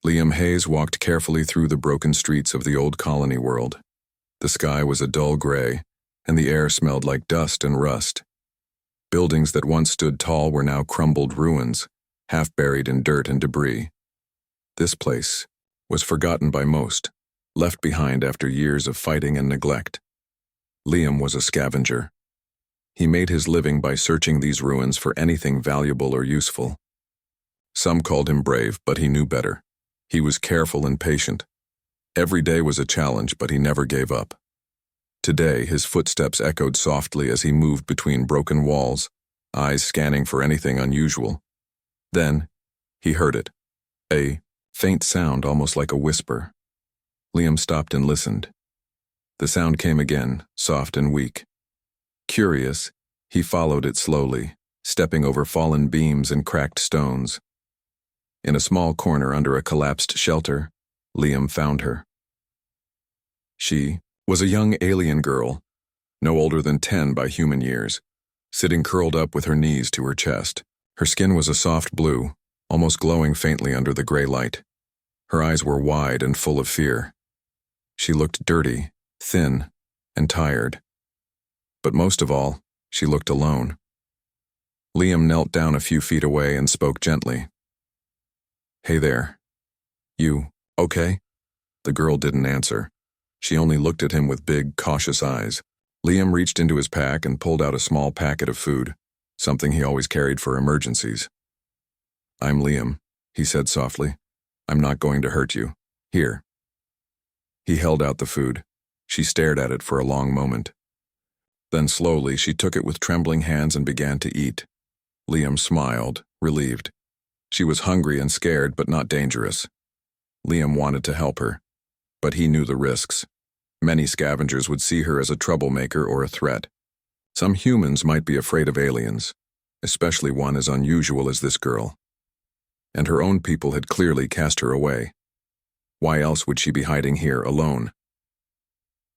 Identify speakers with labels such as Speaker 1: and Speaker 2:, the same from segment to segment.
Speaker 1: Liam Hayes walked carefully through the broken streets of the old colony world. The sky was a dull gray, and the air smelled like dust and rust. Buildings that once stood tall were now crumbled ruins, half buried in dirt and debris. This place was forgotten by most, left behind after years of fighting and neglect. Liam was a scavenger. He made his living by searching these ruins for anything valuable or useful. Some called him brave, but he knew better. He was careful and patient. Every day was a challenge, but he never gave up. Today, his footsteps echoed softly as he moved between broken walls, eyes scanning for anything unusual. Then, he heard it. A faint sound, almost like a whisper. Liam stopped and listened. The sound came again, soft and weak. Curious, he followed it slowly, stepping over fallen beams and cracked stones. In a small corner under a collapsed shelter, Liam found her. She was a young alien girl, no older than 10 by human years, sitting curled up with her knees to her chest. Her skin was a soft blue, almost glowing faintly under the gray light. Her eyes were wide and full of fear. She looked dirty, thin, and tired. But most of all, she looked alone. Liam knelt down a few feet away and spoke gently. "Hey there. You okay?" The girl didn't answer. She only looked at him with big, cautious eyes. Liam reached into his pack and pulled out a small packet of food, something he always carried for emergencies. "I'm Liam," he said softly. "I'm not going to hurt you. Here." He held out the food. She stared at it for a long moment. Then slowly she took it with trembling hands and began to eat. Liam smiled, relieved. She was hungry and scared, but not dangerous. Liam wanted to help her, but he knew the risks. Many scavengers would see her as a troublemaker or a threat. Some humans might be afraid of aliens, especially one as unusual as this girl. And her own people had clearly cast her away. Why else would she be hiding here alone?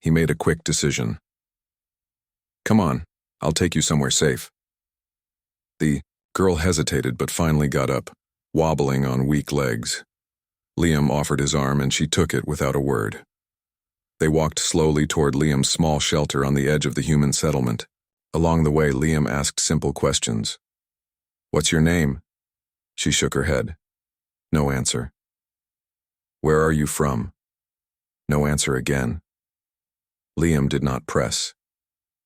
Speaker 1: He made a quick decision. "Come on, I'll take you somewhere safe." The girl hesitated but finally got up, wobbling on weak legs. Liam offered his arm and she took it without a word. They walked slowly toward Liam's small shelter on the edge of the human settlement. Along the way, Liam asked simple questions. "What's your name?" She shook her head. No answer. "Where are you from?" No answer again. Liam did not press.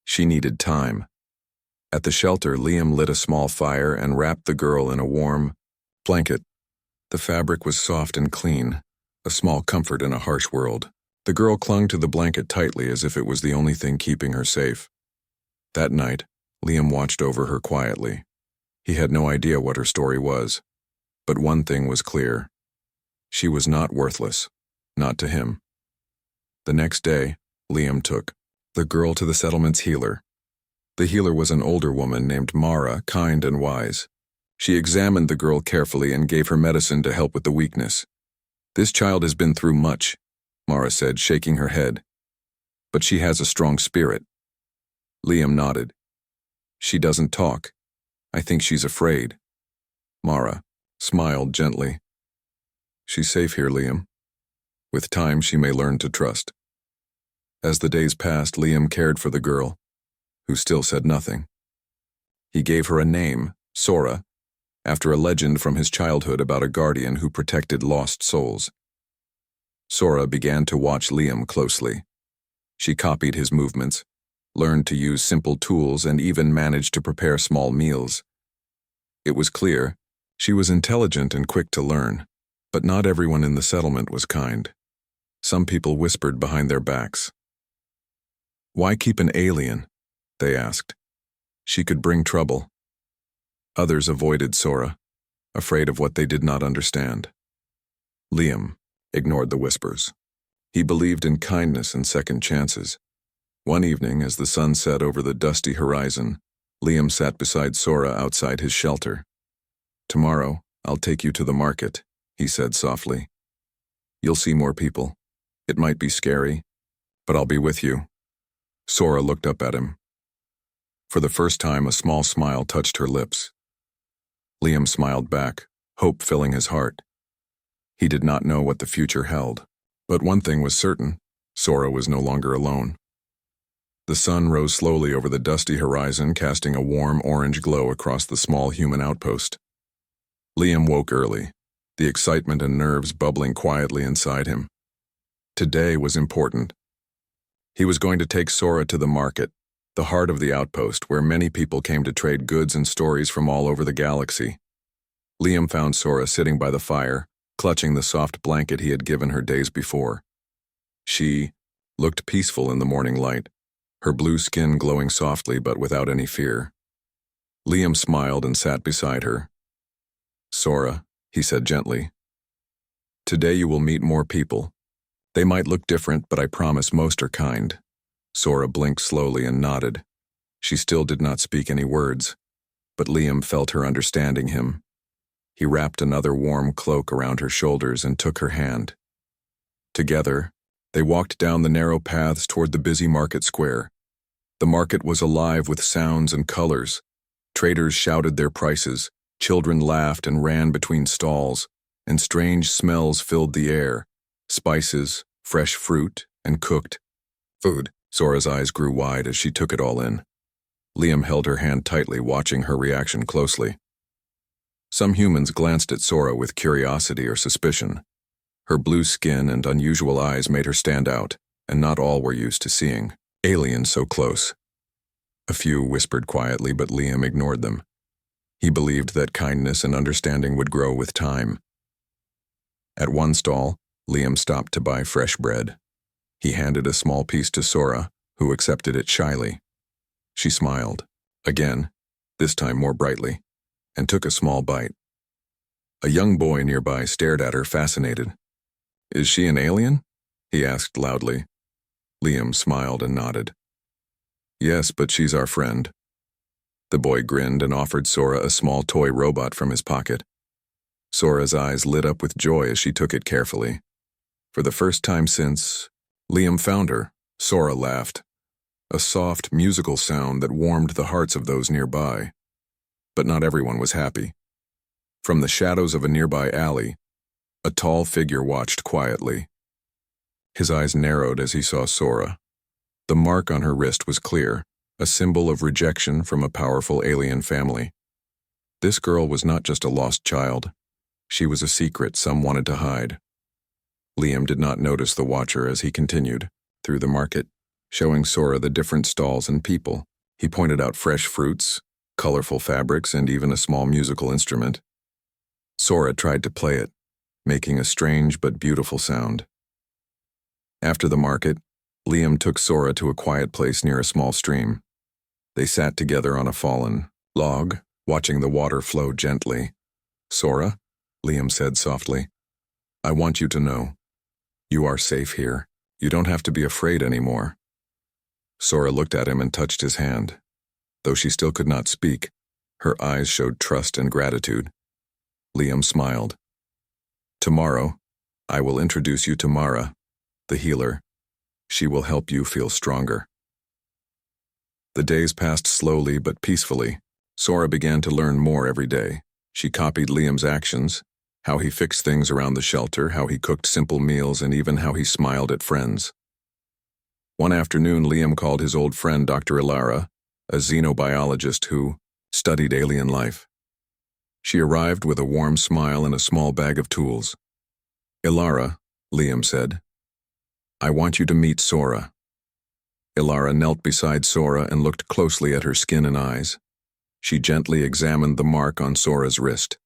Speaker 1: She needed time. At the shelter, Liam lit a small fire and wrapped the girl in a warm blanket. The fabric was soft and clean, a small comfort in a harsh world. The girl clung to the blanket tightly as if it was the only thing keeping her safe. That night, Liam watched over her quietly. He had no idea what her story was, but one thing was clear. She was not worthless, not to him. The next day, Liam took the girl to the settlement's healer. The healer was an older woman named Mara, kind and wise. She examined the girl carefully and gave her medicine to help with the weakness. "This child has been through much," Mara said, shaking her head. "But she has a strong spirit." Liam nodded. "She doesn't talk. I think she's afraid." Mara smiled gently. "She's safe here, Liam. With time, she may learn to trust." As the days passed, Liam cared for the girl, who still said nothing. He gave her a name, Sora, after a legend from his childhood about a guardian who protected lost souls. Sora began to watch Liam closely. She copied his movements, learned to use simple tools, and even managed to prepare small meals. It was clear she was intelligent and quick to learn, but not everyone in the settlement was kind. Some people whispered behind their backs. "Why keep an alien?" they asked. "She could bring trouble." Others avoided Sora, afraid of what they did not understand. Liam ignored the whispers. He believed in kindness and second chances. One evening, as the sun set over the dusty horizon, Liam sat beside Sora outside his shelter. "Tomorrow, I'll take you to the market," he said softly. "You'll see more people. It might be scary, but I'll be with you." Sora looked up at him. For the first time, a small smile touched her lips. Liam smiled back, hope filling his heart. He did not know what the future held. But one thing was certain, Sora was no longer alone. The sun rose slowly over the dusty horizon, casting a warm orange glow across the small human outpost. Liam woke early, the excitement and nerves bubbling quietly inside him. Today was important. He was going to take Sora to the market, the heart of the outpost where many people came to trade goods and stories from all over the galaxy. Liam found Sora sitting by the fire, clutching the soft blanket he had given her days before. She looked peaceful in the morning light, her blue skin glowing softly but without any fear. Liam smiled and sat beside her. "Sora," he said gently, "today you will meet more people. They might look different, but I promise most are kind." Sora blinked slowly and nodded. She still did not speak any words, but Liam felt her understanding him. He wrapped another warm cloak around her shoulders and took her hand. Together, they walked down the narrow paths toward the busy market square. The market was alive with sounds and colors. Traders shouted their prices, children laughed and ran between stalls, and strange smells filled the air: spices, fresh fruit, and cooked food. Sora's eyes grew wide as she took it all in. Liam held her hand tightly, watching her reaction closely. Some humans glanced at Sora with curiosity or suspicion. Her blue skin and unusual eyes made her stand out, and not all were used to seeing aliens so close. A few whispered quietly, but Liam ignored them. He believed that kindness and understanding would grow with time. At one stall, Liam stopped to buy fresh bread. He handed a small piece to Sora, who accepted it shyly. She smiled, again, this time more brightly, and took a small bite. A young boy nearby stared at her, fascinated. "Is she an alien?" he asked loudly. Liam smiled and nodded. "Yes, but she's our friend." The boy grinned and offered Sora a small toy robot from his pocket. Sora's eyes lit up with joy as she took it carefully. For the first time since Liam found her, Sora laughed, a soft, musical sound that warmed the hearts of those nearby. But not everyone was happy. From the shadows of a nearby alley, a tall figure watched quietly. His eyes narrowed as he saw Sora. The mark on her wrist was clear, a symbol of rejection from a powerful alien family. This girl was not just a lost child. She was a secret some wanted to hide. Liam did not notice the watcher as he continued through the market, showing Sora the different stalls and people. He pointed out fresh fruits, colorful fabrics, and even a small musical instrument. Sora tried to play it, making a strange but beautiful sound. After the market, Liam took Sora to a quiet place near a small stream. They sat together on a fallen log, watching the water flow gently. "Sora," Liam said softly, "I want you to know. You are safe here. You don't have to be afraid anymore." Sora looked at him and touched his hand. Though she still could not speak, her eyes showed trust and gratitude. Liam smiled. "Tomorrow, I will introduce you to Mara, the healer. She will help you feel stronger." The days passed slowly but peacefully. Sora began to learn more every day. She copied Liam's actions, how he fixed things around the shelter, how he cooked simple meals, and even how he smiled at friends. One afternoon, Liam called his old friend Dr. Ilara, a xenobiologist who studied alien life. She arrived with a warm smile and a small bag of tools. "Ilara," Liam said, "I want you to meet Sora." Ilara knelt beside Sora and looked closely at her skin and eyes. She gently examined the mark on Sora's wrist.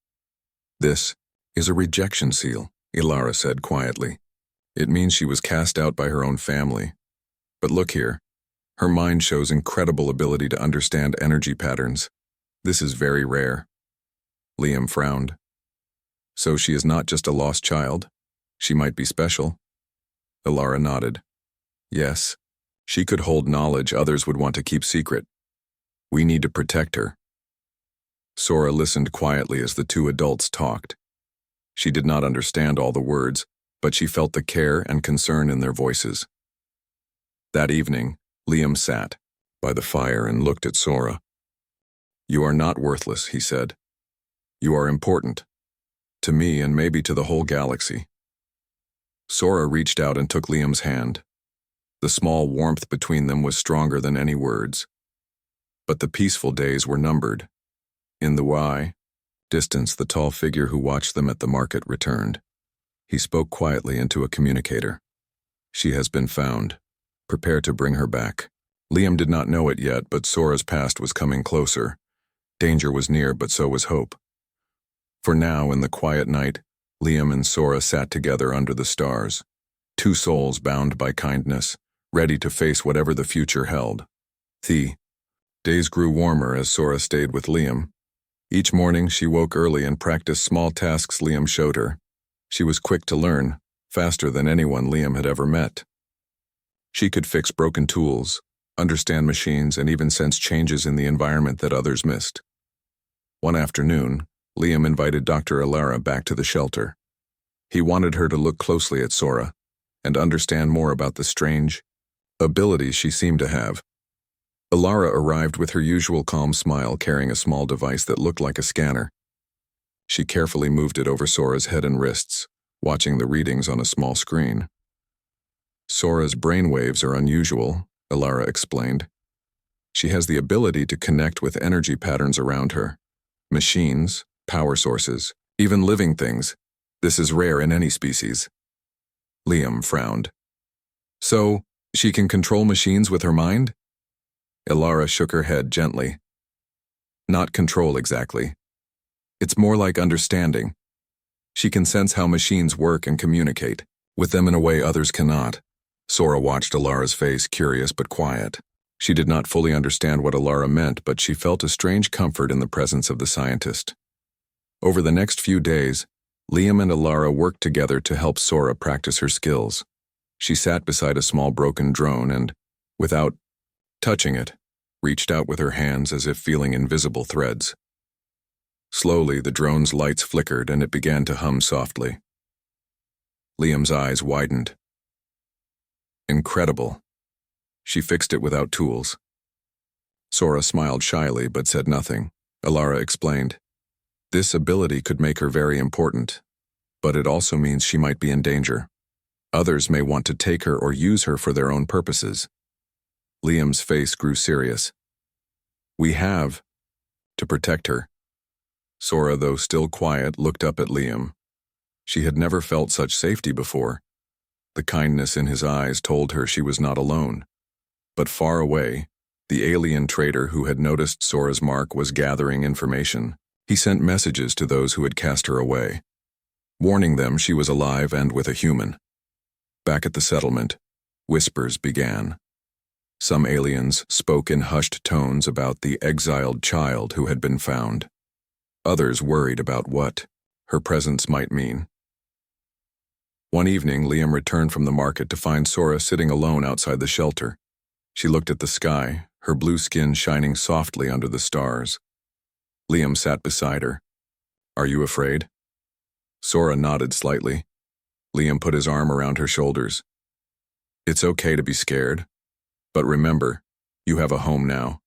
Speaker 1: "This is a rejection seal," Ilara said quietly. "It means she was cast out by her own family. But look here. Her mind shows incredible ability to understand energy patterns. This is very rare." Liam frowned. "So she is not just a lost child? She might be special?" Ilara nodded. "Yes, she could hold knowledge others would want to keep secret. We need to protect her." Sora listened quietly as the two adults talked. She did not understand all the words, but she felt the care and concern in their voices. That evening, Liam sat by the fire and looked at Sora. "You are not worthless," he said. "You are important. To me and maybe to the whole galaxy. Sora reached out and took Liam's hand. The small warmth between them was stronger than any words. But the peaceful days were numbered. In the distance, the tall figure who watched them at the market returned. He spoke quietly into a communicator. She has been found. Prepare to bring her back. Liam did not know it yet, but Sora's past was coming closer. Danger was near, but so was hope. For now, in the quiet night, Liam and Sora sat together under the stars. Two souls bound by kindness, ready to face whatever the future held. The days grew warmer as Sora stayed with Liam. Each morning she woke early and practiced small tasks Liam showed her. She was quick to learn, faster than anyone Liam had ever met. She could fix broken tools, understand machines, and even sense changes in the environment that others missed. One afternoon, Liam invited Dr. Alara back to the shelter. He wanted her to look closely at Sora and understand more about the strange abilities she seemed to have. Alara arrived with her usual calm smile, carrying a small device that looked like a scanner. She carefully moved it over Sora's head and wrists, watching the readings on a small screen. Sora's brainwaves are unusual, Alara explained. She has the ability to connect with energy patterns around her. Machines, power sources, even living things. This is rare in any species. Liam frowned. So, she can control machines with her mind? Alara shook her head gently. Not control exactly. It's more like understanding. She can sense how machines work and communicate with them in a way others cannot. Sora watched Alara's face, curious but quiet. She did not fully understand what Alara meant, but she felt a strange comfort in the presence of the scientist. Over the next few days, Liam and Alara worked together to help Sora practice her skills. She sat beside a small broken drone and, without touching it, reached out with her hands as if feeling invisible threads. Slowly, the drone's lights flickered and it began to hum softly. Liam's eyes widened. Incredible. She fixed it without tools. Sora smiled shyly but said nothing. Alara explained. This ability could make her very important, but it also means she might be in danger. Others may want to take her or use her for their own purposes. Liam's face grew serious. We have to protect her. Sora, though still quiet, looked up at Liam. She had never felt such safety before. The kindness in his eyes told her she was not alone. But far away, the alien trader who had noticed Sora's mark was gathering information. He sent messages to those who had cast her away, warning them she was alive and with a human. Back at the settlement, whispers began. Some aliens spoke in hushed tones about the exiled child who had been found. Others worried about what her presence might mean. One evening, Liam returned from the market to find Sora sitting alone outside the shelter. She looked at the sky, her blue skin shining softly under the stars. Liam sat beside her. Are you afraid? Sora nodded slightly. Liam put his arm around her shoulders. It's okay to be scared. But remember, you have a home now.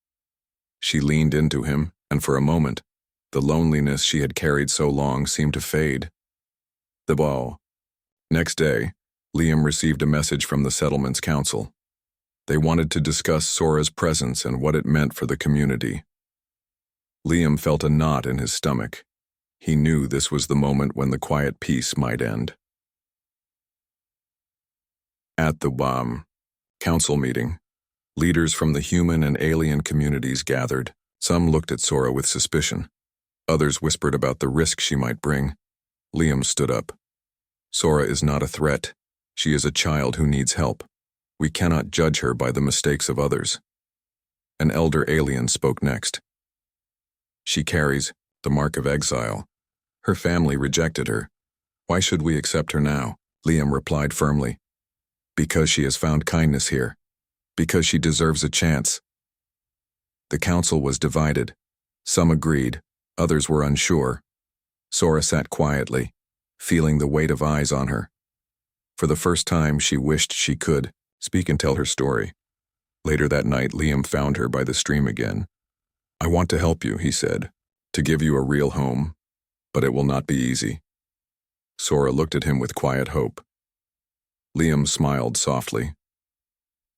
Speaker 1: She leaned into him, and for a moment, the loneliness she had carried so long seemed to fade. Next day, Liam received a message from the settlement's council. They wanted to discuss Sora's presence and what it meant for the community. Liam felt a knot in his stomach. He knew this was the moment when the quiet peace might end. At the council meeting, leaders from the human and alien communities gathered. Some looked at Sora with suspicion. Others whispered about the risk she might bring. Liam stood up. Sora is not a threat. She is a child who needs help. We cannot judge her by the mistakes of others. An elder alien spoke next. She carries the mark of exile. Her family rejected her. Why should we accept her now? Liam replied firmly. Because she has found kindness here. Because she deserves a chance. The council was divided. Some agreed, others were unsure. Sora sat quietly, feeling the weight of eyes on her. For the first time, she wished she could speak and tell her story. Later that night, Liam found her by the stream again. I want to help you, he said, to give you a real home, but it will not be easy. Sora looked at him with quiet hope. Liam smiled softly.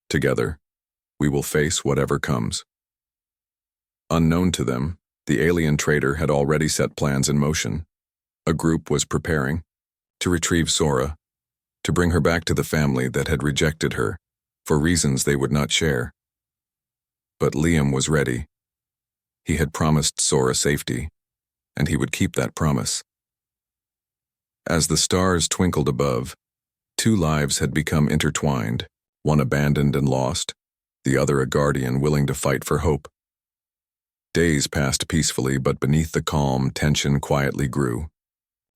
Speaker 1: Together, we will face whatever comes. Unknown to them, the alien trader had already set plans in motion. A group was preparing to retrieve Sora, to bring her back to the family that had rejected her, for reasons they would not share. But Liam was ready. He had promised Sora safety, and he would keep that promise. As the stars twinkled above, two lives had become intertwined, one abandoned and lost, the other a guardian willing to fight for hope. Days passed peacefully, but beneath the calm, tension quietly grew.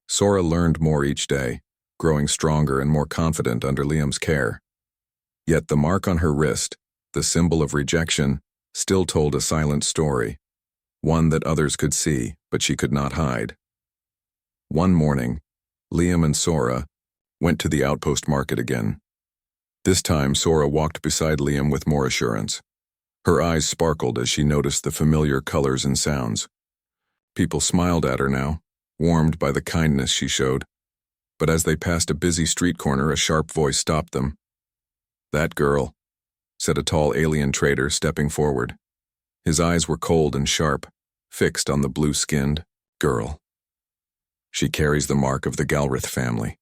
Speaker 1: Sora learned more each day, growing stronger and more confident under Liam's care. Yet the mark on her wrist, the symbol of rejection, still told a silent story, one that others could see, but she could not hide. One morning, Liam and Sora went to the outpost market again. This time, Sora walked beside Liam with more assurance. Her eyes sparkled as she noticed the familiar colors and sounds. People smiled at her now, warmed by the kindness she showed. But as they passed a busy street corner, a sharp voice stopped them. "That girl," said a tall alien trader, stepping forward. His eyes were cold and sharp, fixed on the blue-skinned girl. "She carries the mark of the Galrith family."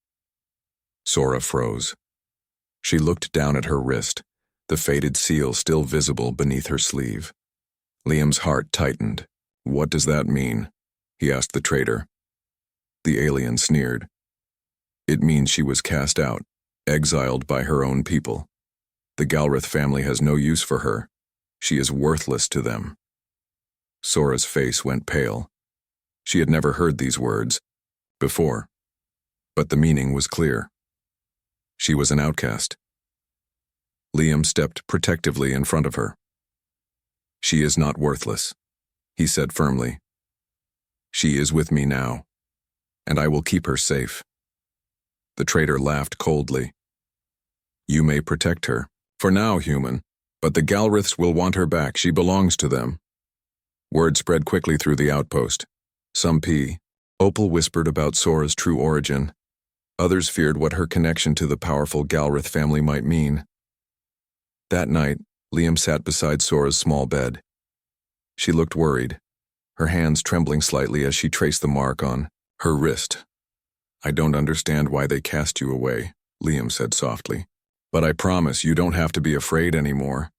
Speaker 1: Sora froze. She looked down at her wrist, the faded seal still visible beneath her sleeve. Liam's heart tightened. "What does that mean?" he asked the trader. The alien sneered. "It means she was cast out, exiled by her own people. The Galrith family has no use for her. She is worthless to them." Sora's face went pale. She had never heard these words before, but the meaning was clear. She was an outcast. Liam stepped protectively in front of her. "She is not worthless," he said firmly. "She is with me now, and I will keep her safe." The trader laughed coldly. "You may protect her, for now, human, but the Galriths will want her back. She belongs to them." Word spread quickly through the outpost. Some Opal whispered about Sora's true origin. Others feared what her connection to the powerful Galrith family might mean. That night, Liam sat beside Sora's small bed. She looked worried, her hands trembling slightly as she traced the mark on her wrist. "I don't understand why they cast you away," Liam said softly. "But I promise you don't have to be afraid anymore."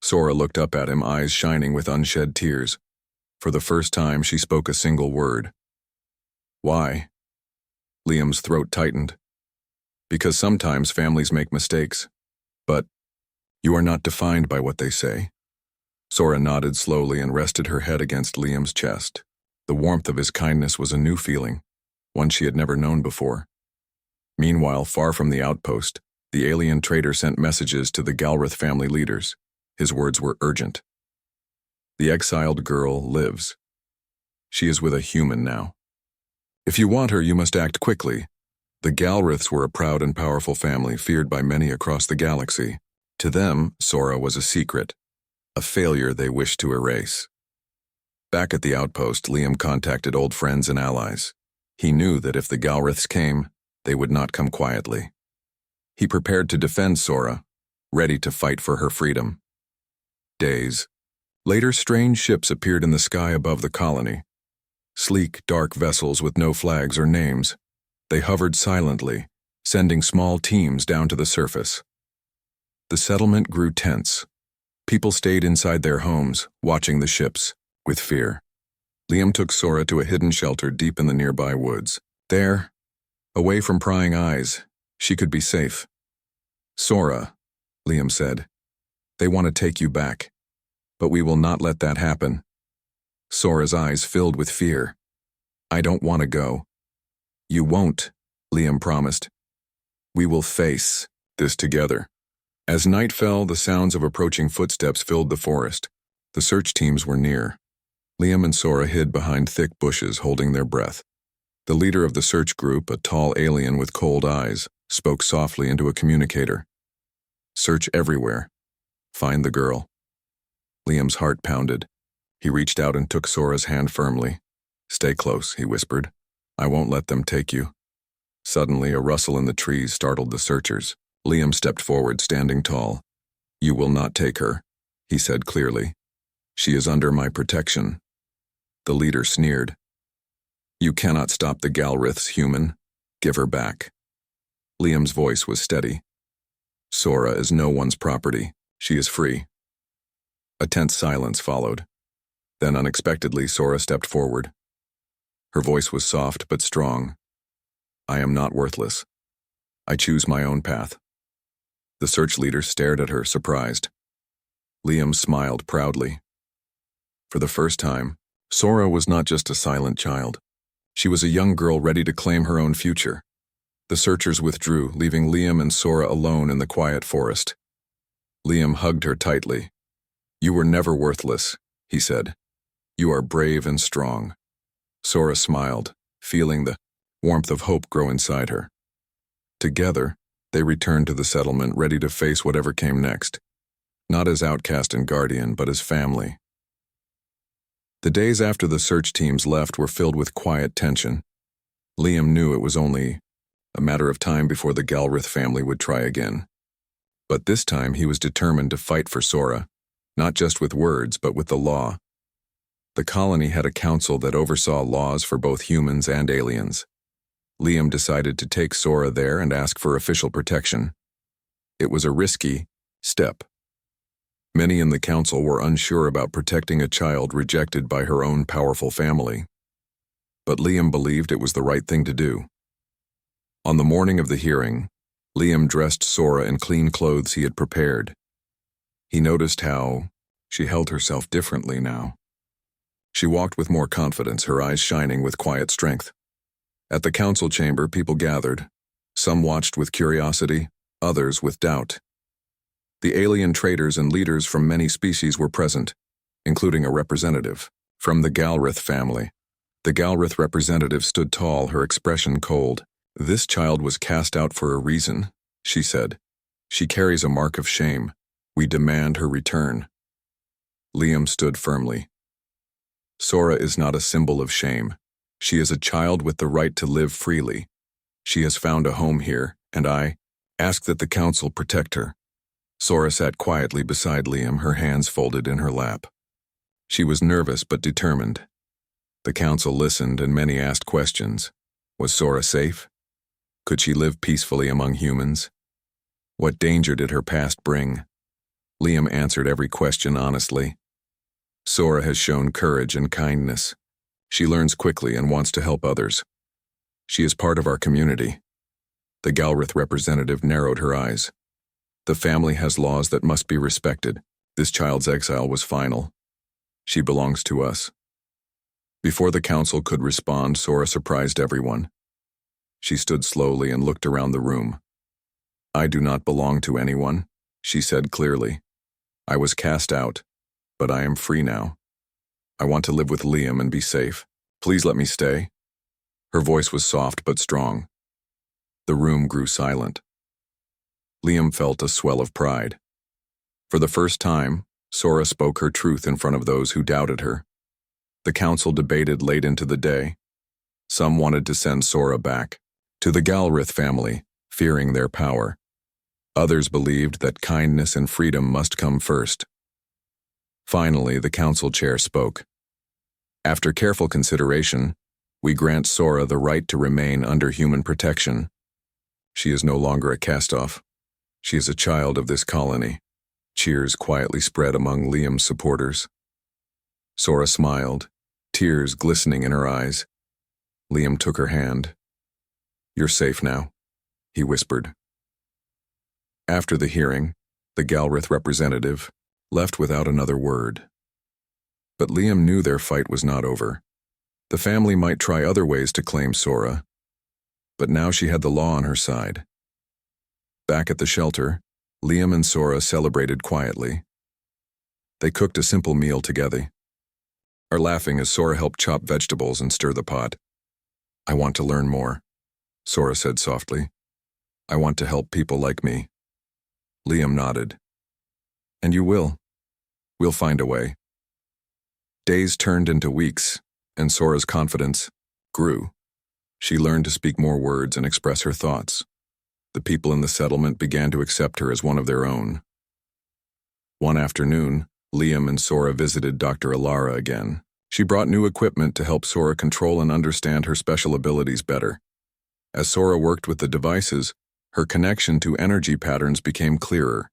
Speaker 1: Sora looked up at him, eyes shining with unshed tears. For the first time, she spoke a single word. "Why?" Liam's throat tightened. "Because sometimes families make mistakes. But you are not defined by what they say." Sora nodded slowly and rested her head against Liam's chest. The warmth of his kindness was a new feeling, one she had never known before. Meanwhile, far from the outpost, the alien trader sent messages to the Galrith family leaders. His words were urgent. "The exiled girl lives. She is with a human now. If you want her, you must act quickly." The Galriths were a proud and powerful family, feared by many across the galaxy. To them, Sora was a secret, a failure they wished to erase. Back at the outpost, Liam contacted old friends and allies. He knew that if the Galriths came, they would not come quietly. He prepared to defend Sora, ready to fight for her freedom. Days later, strange ships appeared in the sky above the colony. Sleek, dark vessels with no flags or names. They hovered silently, sending small teams down to the surface. The settlement grew tense. People stayed inside their homes, watching the ships, with fear. Liam took Sora to a hidden shelter deep in the nearby woods. There, away from prying eyes, she could be safe. "Sora," Liam said, "they want to take you back, but we will not let that happen." Sora's eyes filled with fear. "I don't want to go." "You won't," Liam promised. "We will face this together." As night fell, the sounds of approaching footsteps filled the forest. The search teams were near. Liam and Sora hid behind thick bushes, holding their breath. The leader of the search group, a tall alien with cold eyes, spoke softly into a communicator. "Search everywhere. Find the girl." Liam's heart pounded. He reached out and took Sora's hand firmly. "Stay close," he whispered. "I won't let them take you." Suddenly, a rustle in the trees startled the searchers. Liam stepped forward, standing tall. "You will not take her," he said clearly. "She is under my protection." The leader sneered. "You cannot stop the Galriths, human. Give her back." Liam's voice was steady. "Sora is no one's property. She is free." A tense silence followed. Then unexpectedly, Sora stepped forward. Her voice was soft but strong. "I am not worthless. I choose my own path." The search leader stared at her, surprised. Liam smiled proudly. For the first time, Sora was not just a silent child. She was a young girl ready to claim her own future. The searchers withdrew, leaving Liam and Sora alone in the quiet forest. Liam hugged her tightly. "You were never worthless," he said. "You are brave and strong." Sora smiled, feeling the warmth of hope grow inside her. Together, they returned to the settlement, ready to face whatever came next. Not as outcast and guardian, but as family. The days after the search teams left were filled with quiet tension. Liam knew it was only a matter of time before the Galrith family would try again. But this time he was determined to fight for Sora, not just with words, but with the law. The colony had a council that oversaw laws for both humans and aliens. Liam decided to take Sora there and ask for official protection. It was a risky step. Many in the council were unsure about protecting a child rejected by her own powerful family. But Liam believed it was the right thing to do. On the morning of the hearing, Liam dressed Sora in clean clothes he had prepared. He noticed how she held herself differently now. She walked with more confidence, her eyes shining with quiet strength. At the council chamber, people gathered. Some watched with curiosity, others with doubt. The alien traders and leaders from many species were present, including a representative from the Galrith family. The Galrith representative stood tall, her expression cold. "This child was cast out for a reason," she said. "She carries a mark of shame. We demand her return." Liam stood firmly. "Sora is not a symbol of shame. She is a child with the right to live freely. She has found a home here, and I ask that the council protect her." Sora sat quietly beside Liam, her hands folded in her lap. She was nervous but determined. The council listened, and many asked questions. Was Sora safe? Could she live peacefully among humans? What danger did her past bring? Liam answered every question honestly. "Sora has shown courage and kindness. She learns quickly and wants to help others. She is part of our community." The Galrith representative narrowed her eyes. "The family has laws that must be respected. This child's exile was final. She belongs to us." Before the council could respond, Sora surprised everyone. She stood slowly and looked around the room. "I do not belong to anyone," she said clearly. "I was cast out, but I am free now. I want to live with Liam and be safe. Please let me stay." Her voice was soft but strong. The room grew silent. Liam felt a swell of pride. For the first time, Sora spoke her truth in front of those who doubted her. The council debated late into the day. Some wanted to send Sora back to the Galrith family, fearing their power. Others believed that kindness and freedom must come first. Finally, the council chair spoke. "After careful consideration, we grant Sora the right to remain under human protection. She is no longer a cast-off. She is a child of this colony." Cheers quietly spread among Liam's supporters. Sora smiled, tears glistening in her eyes. Liam took her hand. "You're safe now," he whispered. After the hearing, the Galrith representative left without another word. But Liam knew their fight was not over. The family might try other ways to claim Sora, but now she had the law on her side. Back at the shelter, Liam and Sora celebrated quietly. They cooked a simple meal together, laughing as Sora helped chop vegetables and stir the pot. "I want to learn more," Sora said softly. "I want to help people like me." Liam nodded. "And you will. We'll find a way." Days turned into weeks, and Sora's confidence grew. She learned to speak more words and express her thoughts. The people in the settlement began to accept her as one of their own. One afternoon, Liam and Sora visited Dr. Alara again. She brought new equipment to help Sora control and understand her special abilities better. As Sora worked with the devices, her connection to energy patterns became clearer.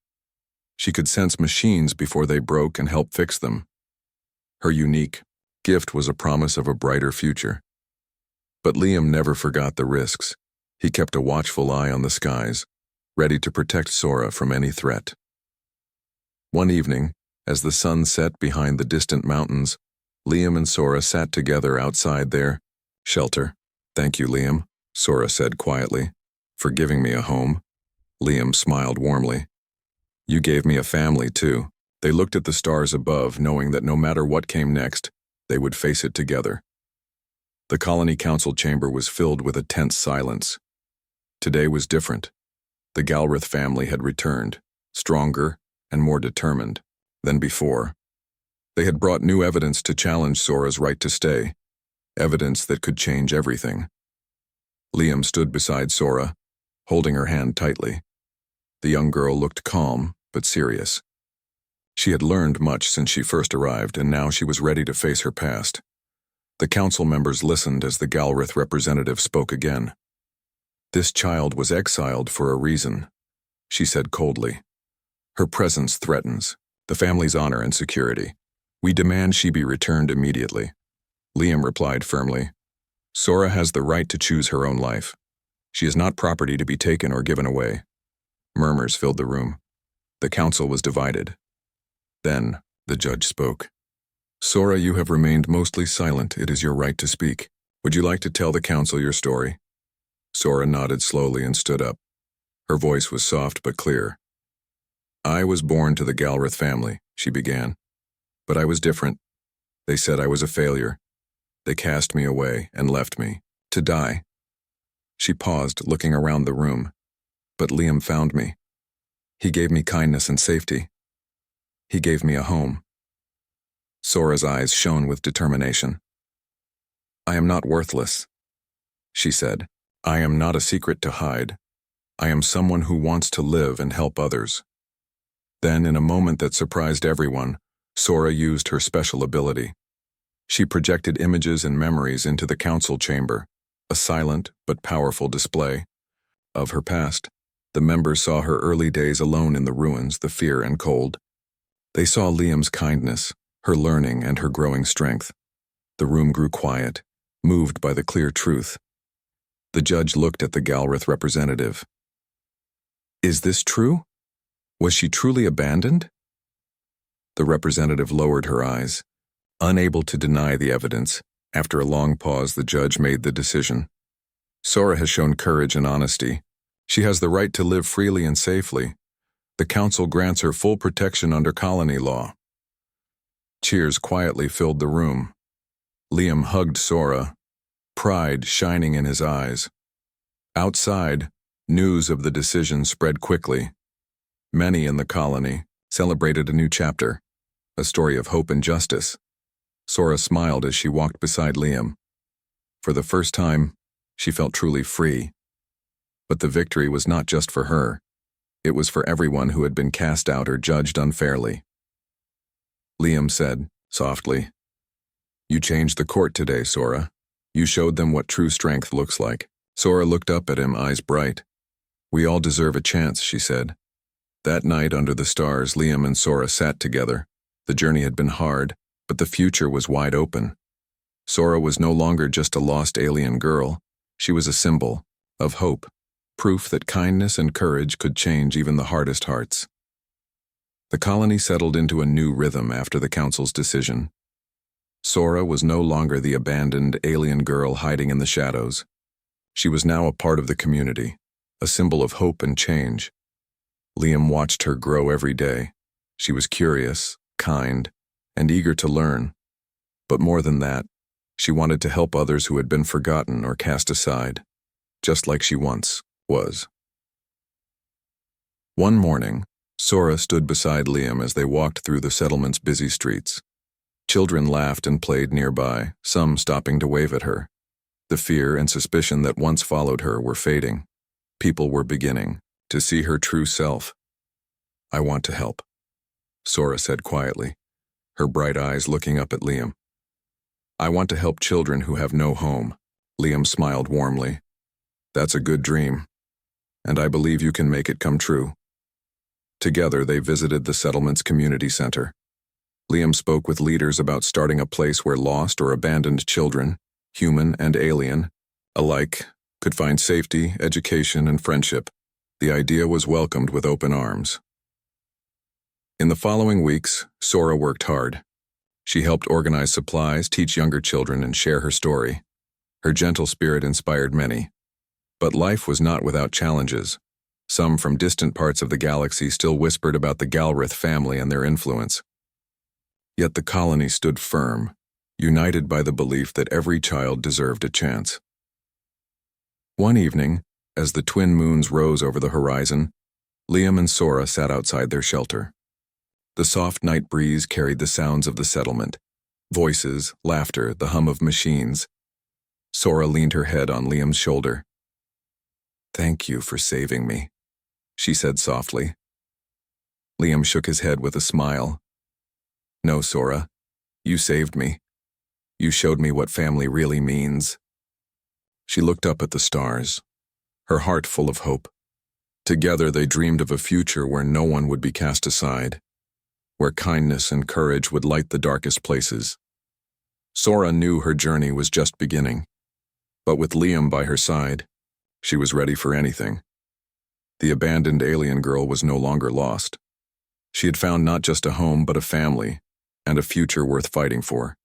Speaker 1: She could sense machines before they broke and help fix them. Her unique gift was a promise of a brighter future. But Liam never forgot the risks. He kept a watchful eye on the skies, ready to protect Sora from any threat. One evening, as the sun set behind the distant mountains, Liam and Sora sat together outside their shelter. "Thank you, Liam," Sora said quietly, "for giving me a home." Liam smiled warmly. "You gave me a family, too." They looked at the stars above, knowing that no matter what came next, they would face it together. The colony council chamber was filled with a tense silence. Today was different. The Galraith family had returned, stronger and more determined than before. They had brought new evidence to challenge Sora's right to stay, evidence that could change everything. Liam stood beside Sora, holding her hand tightly. The young girl looked calm but serious. She had learned much since she first arrived, and now she was ready to face her past. The council members listened as the Galraith representative spoke again. "This child was exiled for a reason," she said coldly. "Her presence threatens the family's honor and security. We demand she be returned immediately." Liam replied firmly, "Sora has the right to choose her own life. She is not property to be taken or given away." Murmurs filled the room. The council was divided. Then, the judge spoke. "Sora, you have remained mostly silent. It is your right to speak. Would you like to tell the council your story?" Sora nodded slowly and stood up. Her voice was soft but clear. "I was born to the Galraith family," she began. "But I was different. They said I was a failure. They cast me away and left me to die." She paused, looking around the room. "But Liam found me. He gave me kindness and safety. He gave me a home." Sora's eyes shone with determination. "I am not worthless," she said. "I am not a secret to hide. I am someone who wants to live and help others." Then, in a moment that surprised everyone, Sora used her special ability. She projected images and memories into the council chamber, a silent but powerful display of her past. The members saw her early days alone in the ruins, the fear and cold. They saw Liam's kindness, her learning, and her growing strength. The room grew quiet, moved by the clear truth. The judge looked at the Galraith representative. "Is this true? Was she truly abandoned?" The representative lowered her eyes. Unable to deny the evidence, after a long pause the judge made the decision. "Sora has shown courage and honesty. She has the right to live freely and safely. The council grants her full protection under colony law." Cheers quietly filled the room. Liam hugged Sora, pride shining in his eyes. Outside, news of the decision spread quickly. Many in the colony celebrated a new chapter, a story of hope and justice. Sora smiled as she walked beside Liam. For the first time, she felt truly free. But the victory was not just for her. It was for everyone who had been cast out or judged unfairly. Liam said, softly, "You changed the court today, Sora. You showed them what true strength looks like." Sora looked up at him, eyes bright. "We all deserve a chance," she said. That night under the stars, Liam and Sora sat together. The journey had been hard, but the future was wide open. Sora was no longer just a lost alien girl. She was a symbol of hope, proof that kindness and courage could change even the hardest hearts. The colony settled into a new rhythm after the council's decision. Sora was no longer the abandoned alien girl hiding in the shadows. She was now a part of the community, a symbol of hope and change. Liam watched her grow every day. She was curious, kind, and eager to learn. But more than that, she wanted to help others who had been forgotten or cast aside, just like she once was. One morning, Sora stood beside Liam as they walked through the settlement's busy streets. Children laughed and played nearby, some stopping to wave at her. The fear and suspicion that once followed her were fading. People were beginning to see her true self. "I want to help," Sora said quietly, her bright eyes looking up at Liam. "I want to help children who have no home." Liam smiled warmly. "That's a good dream, and I believe you can make it come true." Together, they visited the settlement's community center. Liam spoke with leaders about starting a place where lost or abandoned children, human and alien, alike, could find safety, education, and friendship. The idea was welcomed with open arms. In the following weeks, Sora worked hard. She helped organize supplies, teach younger children, and share her story. Her gentle spirit inspired many. But life was not without challenges. Some from distant parts of the galaxy still whispered about the Galrith family and their influence. Yet the colony stood firm, united by the belief that every child deserved a chance. One evening, as the twin moons rose over the horizon, Liam and Sora sat outside their shelter. The soft night breeze carried the sounds of the settlement, voices, laughter, the hum of machines. Sora leaned her head on Liam's shoulder. "Thank you for saving me," she said softly. Liam shook his head with a smile. "No, Sora, you saved me. You showed me what family really means." She looked up at the stars, her heart full of hope. Together they dreamed of a future where no one would be cast aside, where kindness and courage would light the darkest places. Sora knew her journey was just beginning, but with Liam by her side, she was ready for anything. The abandoned alien girl was no longer lost. She had found not just a home but a family, and a future worth fighting for.